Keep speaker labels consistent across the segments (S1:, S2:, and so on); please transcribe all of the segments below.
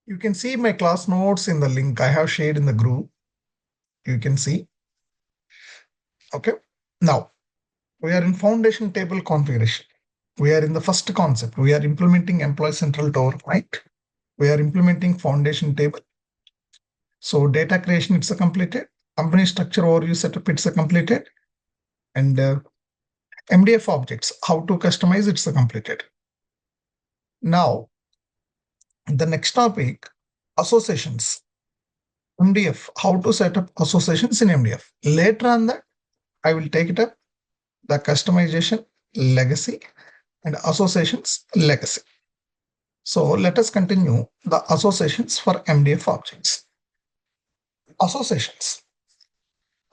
S1: You can see my class notes in the link I have shared in the group. You can see. Okay. Now, we are in foundation table configuration. We are in the first concept. We are implementing Employee Central overnight. We are implementing foundation table. So data creation, it's a completed. Company structure overview setup, it's a completed. And MDF objects, how to customize, it's a completed. Now, the next topic, associations. MDF, how to set up associations in MDF. Later on that, I will take it up, the customization, legacy, and associations, legacy. So let us continue the associations for MDF objects. Associations.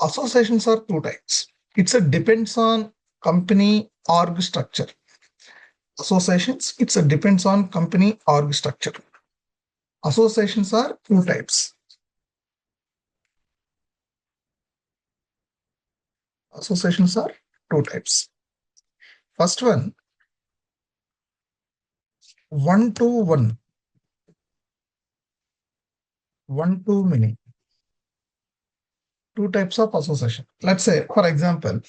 S1: Associations are two types. It's a depends on company org structure. Associations, it's a depends on company org structure. Associations are two types. Associations are two types. First one, one-to-one, one-to-many. Two types of association. Let's say, for example,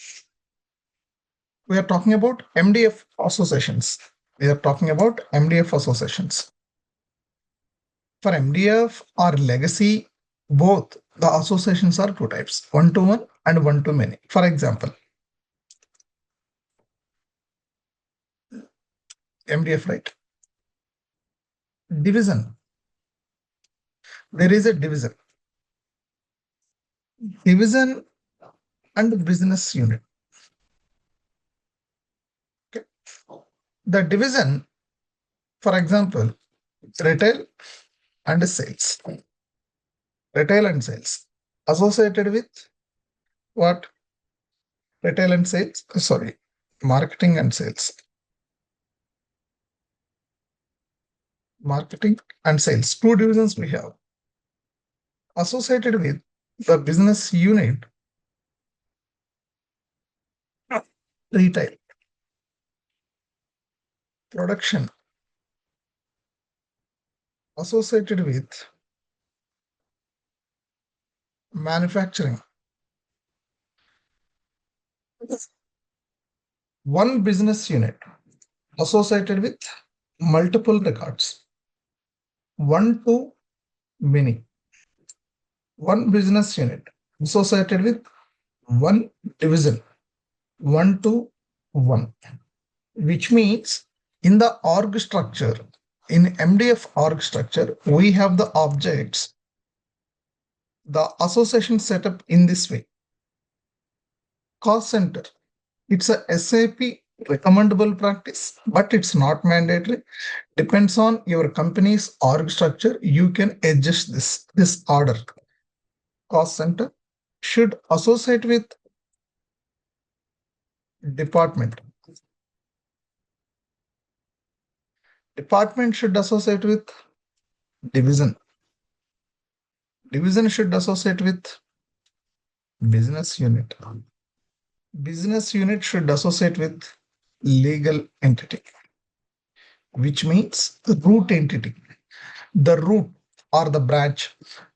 S1: we are talking about MDF associations. We are talking about MDF associations. For MDF or legacy, both the associations are two types, one-to-one and one-to-many. For example, MDF, right? Division. There is a division. Division and business unit. Okay. The division, for example, retail and sales. Retail and sales associated with what? Retail and sales, sorry, marketing and sales. Marketing and sales, two divisions we have. Associated with the business unit, retail, production, associated with manufacturing. One business unit associated with multiple records. One-to-many. One business unit associated with one division. One-to-one. Which means in the org structure, in MDF org structure, we have the objects, the association setup in this way. Cost center, it's a SAP recommendable practice, but it's not mandatory. Depends on your company's org structure. You can adjust this order. Cost center should associate with department. Department should associate with division. Division should associate with business unit. Business unit should associate with legal entity, which means the root entity. The root or the branch.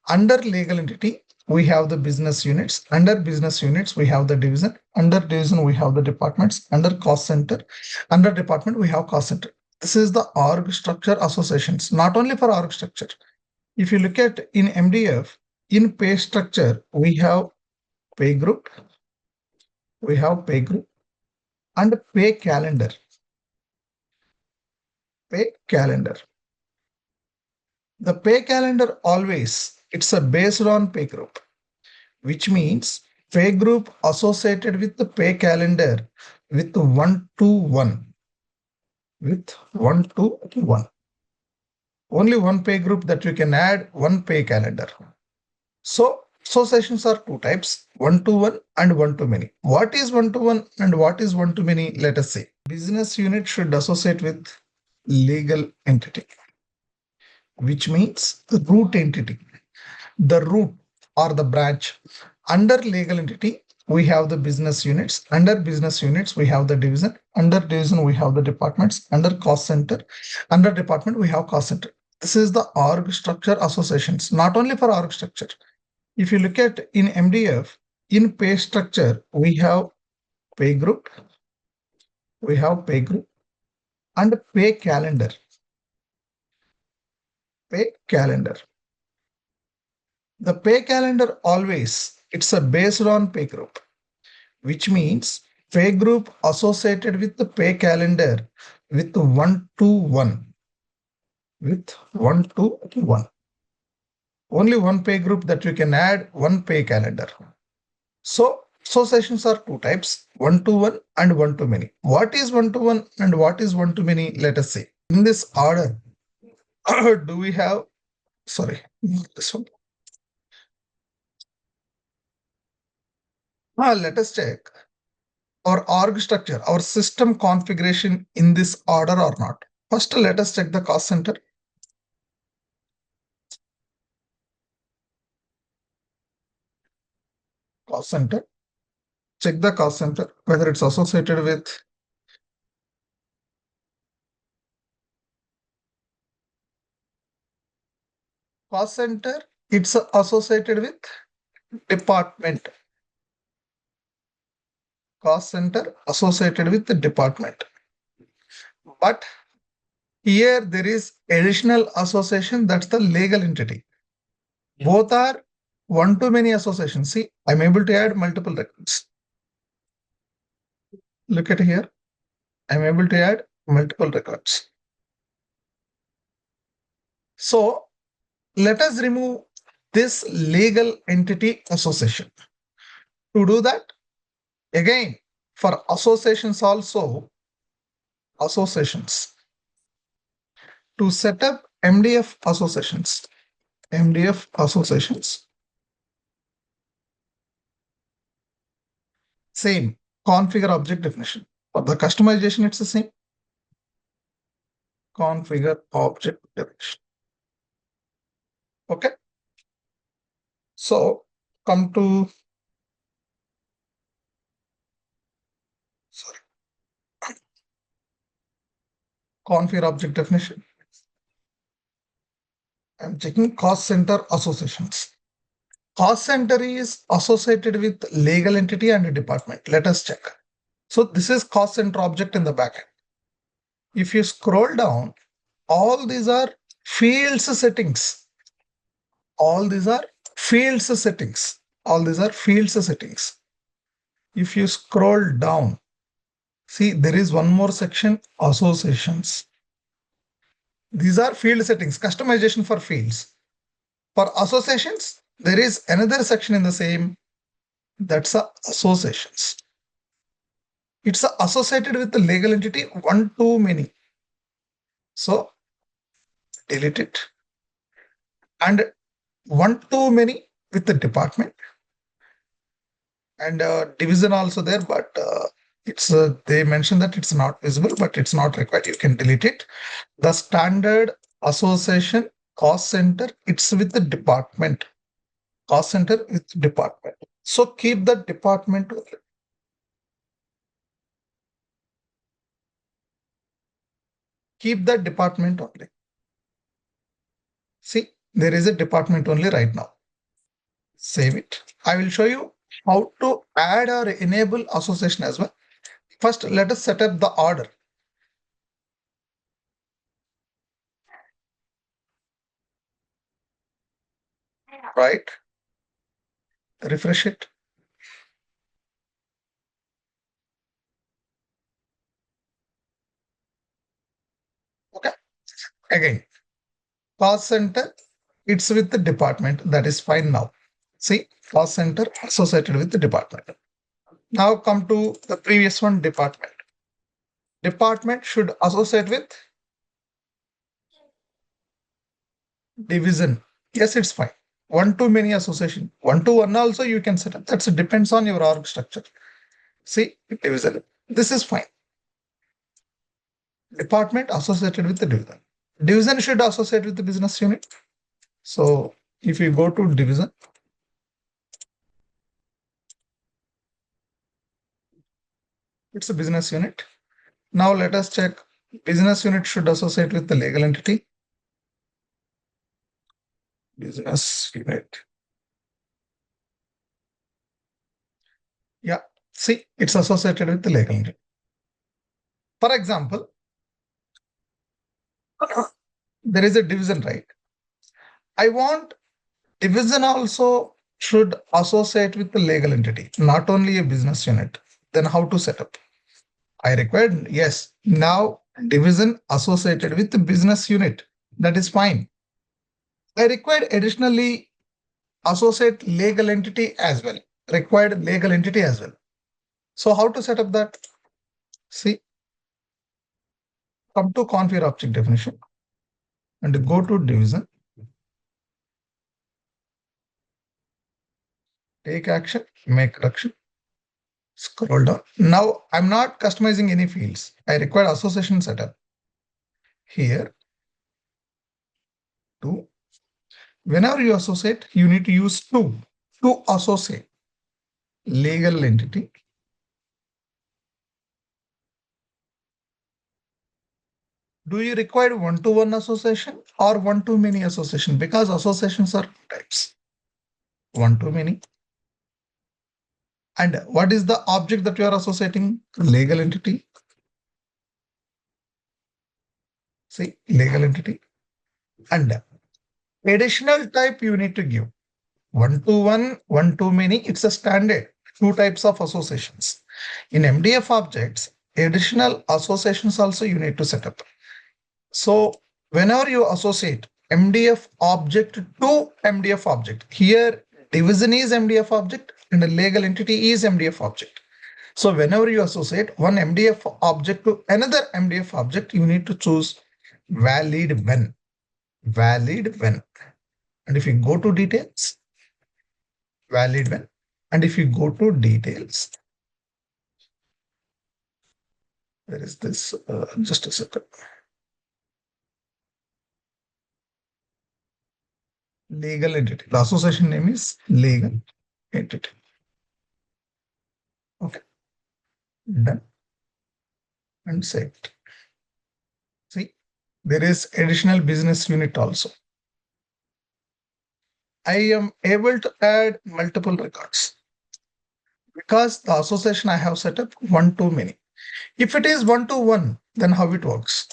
S1: Under legal entity, we have the business units. Under business units, we have the division. Under division, we have the departments. Under cost center, under department, we have cost center. This is the org structure associations, not only for org structure. If you look at in MDF, in pay structure, we have pay group, and pay calendar. Pay calendar. The pay calendar always, it's a based on pay group, which means pay group associated with the pay calendar with 1-to-1. With 1-to-1. Only one pay group that you can add, one pay calendar. So associations are two types, one-to-one and one-to-many. What is one-to-one and what is one-to-many? Let us see. Business unit should associate with legal entity, which means the root entity. The root or the branch. Under legal entity, we have the business units. Under business units, we have the division. Under division, we have the departments. Under cost center, under department, we have cost center. This is the org structure associations, not only for org structure. If you look at in MDF, in pay structure, we have pay group, and pay calendar. Pay calendar. The pay calendar always, it's a based on pay group, which means pay group associated with the pay calendar with 1 to 1. With 1 to 1. Only one pay group that you can add one pay calendar. So associations are two types, one to one and one to many. What is one to one and what is one to many? Let us see. In this order, do we have, sorry, this one. Let us check our org structure, our system configuration in this order or not. First, let us check the cost center. Cost center. Check the cost center, whether it's associated with cost center. It's associated with department. Cost center associated with the department. But here there is additional association, that's the legal entity. Both are one to many associations. See, I'm able to add multiple records. Look at here. I'm able to add multiple records. So let us remove this legal entity association. To do that, again, for associations also, associations, to set up MDF associations, same configure object definition. For the customization, it's the same. Configure object definition. Okay. So come to, sorry, configure object definition. I'm checking cost center associations. Cost center is associated with legal entity and department. Let us check. So this is cost center object in the backend. If you scroll down, all these are fields settings. All these are fields settings. All these are fields settings. If you scroll down, see there is one more section, associations. These are field settings, customization for fields. For associations, there is another section in the same, that's associations. It's associated with the legal entity one to many. So delete it. And one to many with the department. And division also there, but it's they mentioned that it's not visible, but it's not required. You can delete it. The standard association cost center, it's with the department. Cost center with department. So keep the department. Keep the department only. See, there is a department only right now. Save it. I will show you how to add or enable association as well. First, let us set up the order. Right. Refresh it. Okay. Again, cost center, it's with the department. That is fine now. See, cost center associated with the department. Now come to the previous one, department. Department should associate with division. Yes, it's fine. One to many association. One to one also you can set up. That depends on your org structure. See, division. This is fine. Department associated with the division. Division should associate with the business unit. So if you go to division, it's a business unit. Now let us check. Business unit should associate with the legal entity. business unit. Yeah, see, it's associated with the legal entity. For example, there is a division, right? I want division also should associate with the legal entity, not only a business unit. Then how to set up? I required, yes, now division associated with the business unit. That is fine. I required additionally associate legal entity as well. Required legal entity as well. So how to set up that? See, come to configure object definition and go to division. Take action, make correction. Scroll down. Now I'm not customizing any fields. I require association setup. Here, to whenever you associate, you need to use to associate legal entity. Do you require one-to-one association or one-to-many association? Because associations are types. One-to-many. And what is the object that you are associating? Legal entity. See, legal entity. And additional type you need to give. One-to-one, one-to-many. It's a standard. Two types of associations. In MDF objects, additional associations also you need to set up. So whenever you associate MDF object to MDF object, here division is MDF object and the legal entity is MDF object. So whenever you associate one MDF object to another MDF object, you need to choose valid when. Valid when. And if you go to details, valid when. And if you go to details, where is this? Just a second. Legal entity. The association name is legal entity. Okay. Done. And save it. See, there is additional business unit also. I am able to add multiple records because the association I have set up one-to-many. If it is one-to-one, then how it works?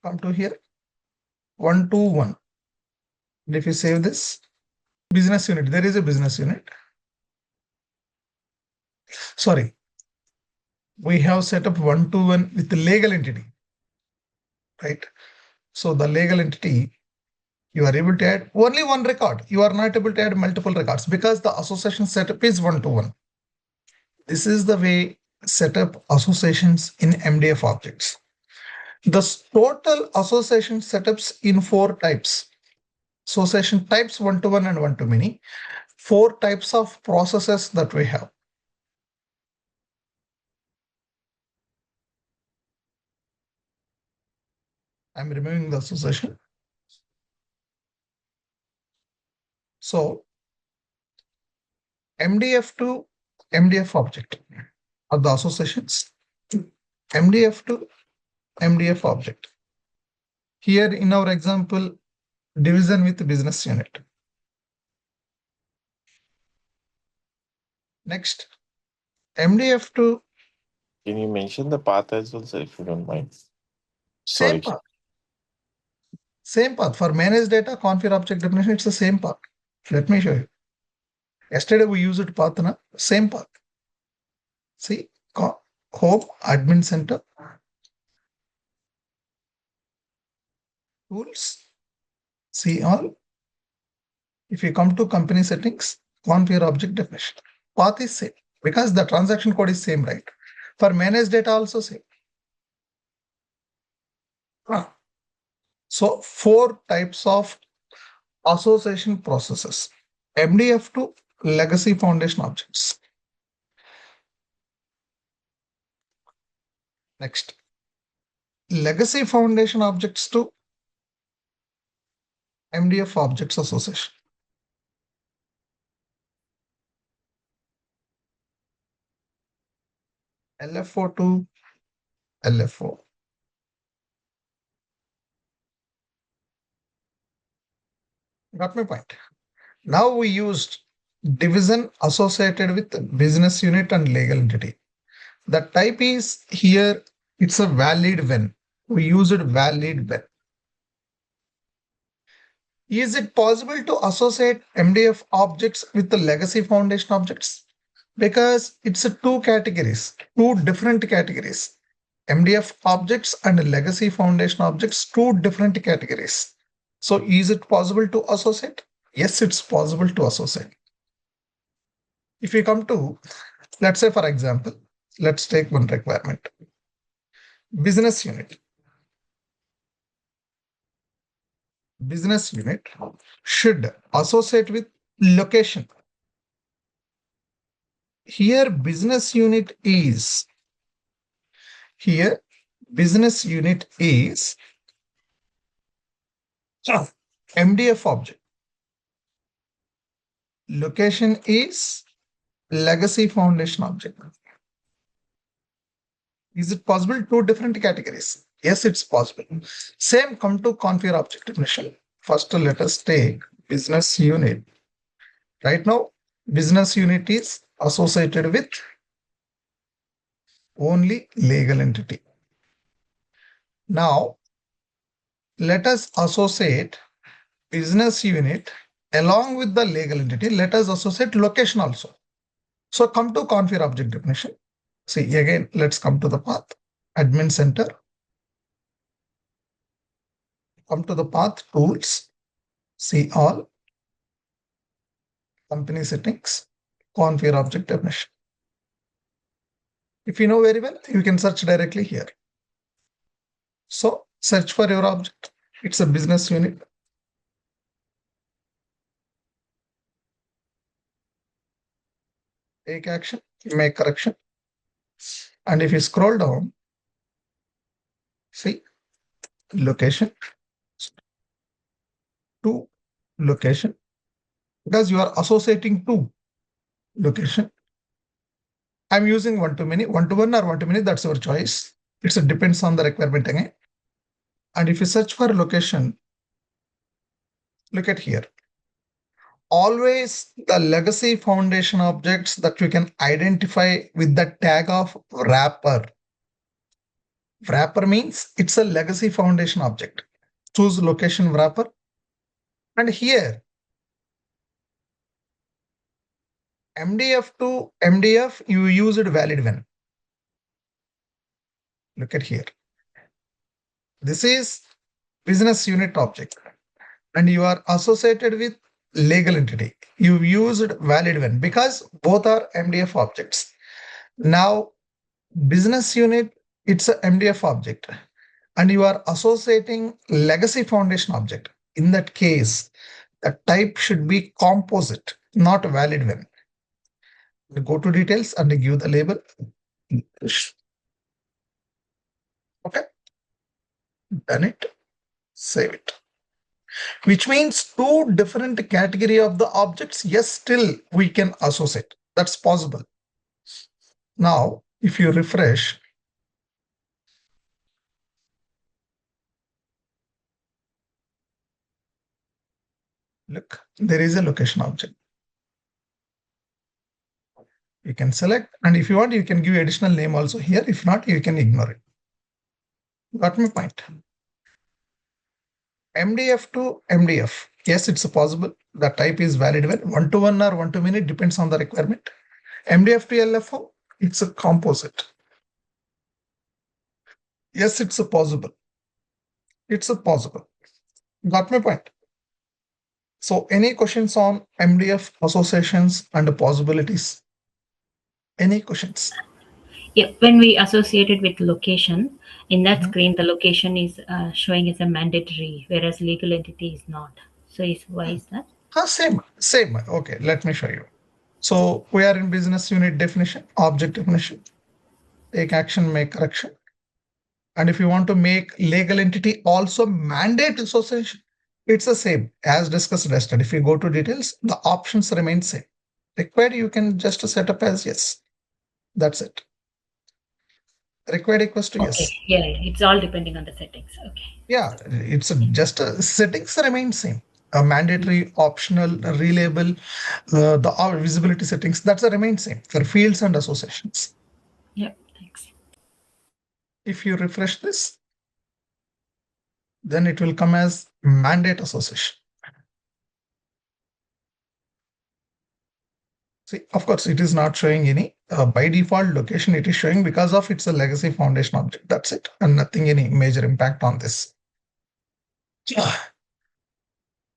S1: Come to here, one-to-one. And if you save this, business unit, there is a business unit. Sorry, we have set up one-to-one with the legal entity, right? So the legal entity, you are able to add only one record. You are not able to add multiple records because the association setup is one-to-one. This is the way set up associations in MDF objects. The total association setups in 4 types. Association types one-to-one and one-to-many. 4 types of processes that we have. I'm removing the association. So MDF to MDF object are the associations. MDF to MDF object. Here in our example, division with business unit. Next, MDF to.
S2: Can you mention the path as well, sir, if you don't mind?
S1: Same path. Same path. For manage data, configure object definition, it's the same path. Let me show you. Yesterday we used path, na? Same path. See, home, admin center, tools, see all. If you come to company settings, configure object definition. Path is same because the transaction code is same, right? For manage data also same. So 4 types of association processes. MDF to legacy foundation objects. Next, legacy foundation objects to MDF objects association. LFO to LFO. Got my point? Now we used division associated with business unit and legal entity. The type is here, it's a valid when. We used valid when. Is it possible to associate MDF objects with the legacy foundation objects? Because it's a two categories, two different categories. MDF objects and legacy foundation objects, two different categories. So is it possible to associate? Yes, it's possible to associate. If we come to, let's say for example, let's take one requirement. Business unit. Business unit should associate with location. Here business unit is MDF object. Location is legacy foundation object. Is it possible? Two different categories. Yes, it's possible. Same come to configure object definition. First, let us take business unit. Right now, business unit is associated with only legal entity. Now, let us associate business unit along with the legal entity. Let us associate location also. So come to configure object definition. See again, let's come to the path, admin center. Come to the path, tools, see all, company settings, configure object definition. If you know very well, you can search directly here. So search for your object. It's a business unit. Take action, make correction. And if you scroll down, see location to location, because you are associating to location. I'm using one-to-many, one-to-one or one-to-many, that's your choice. It depends on the requirement again. And if you search for location, look at here. Always the legacy foundation objects that you can identify with the tag of wrapper. Wrapper means it's a legacy foundation object. Choose location wrapper. And here, MDF to MDF, you used valid when. Look at here. This is business unit object. And you are associated with legal entity. You used valid when because both are MDF objects. Now, business unit, it's a MDF object. And you are associating legacy foundation object. In that case, the type should be composite, not valid when. Go to details and give the label. Okay. Done it. Save it. Which means two different category of the objects. Yes, still we can associate. That's possible. Now, if you refresh, look, there is a location object. You can select, and if you want, you can give additional name also here. If not, you can ignore it. Got my point? MDF to MDF. Yes, it's possible. The type is valid when one-to-one or one-to-many depends on the requirement. MDF to LFO, it's a composite. Yes, it's possible. It's possible. Got my point? So any questions on MDF associations and the possibilities? Any questions?
S3: Yeah, when we associate it with location, in that screen, the location is showing as a mandatory, whereas legal entity is not. So why is that?
S1: Same. Okay, let me show you. So we are in business unit definition, object definition. Take action, make correction. And if you want to make legal entity also mandate association, it's the same as discussed yesterday. If you go to details, the options remain same. Required, you can just set up as yes. That's it. Required equals to yes.
S3: Okay. Yeah, it's all depending on the settings. Okay.
S1: Yeah, it's just settings remain same. mandatory, optional, reliable, the visibility settings, that's the remain same for fields and associations.
S3: Yep, thanks.
S1: If you refresh this, then it will come as mandate association. See, of course, it is not showing any by default location. It is showing because of it's a legacy foundation object. That's it, and nothing any major impact on this.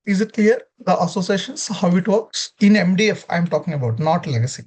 S1: Is it clear? The associations, how it works in MDF, I'm talking about, not legacy.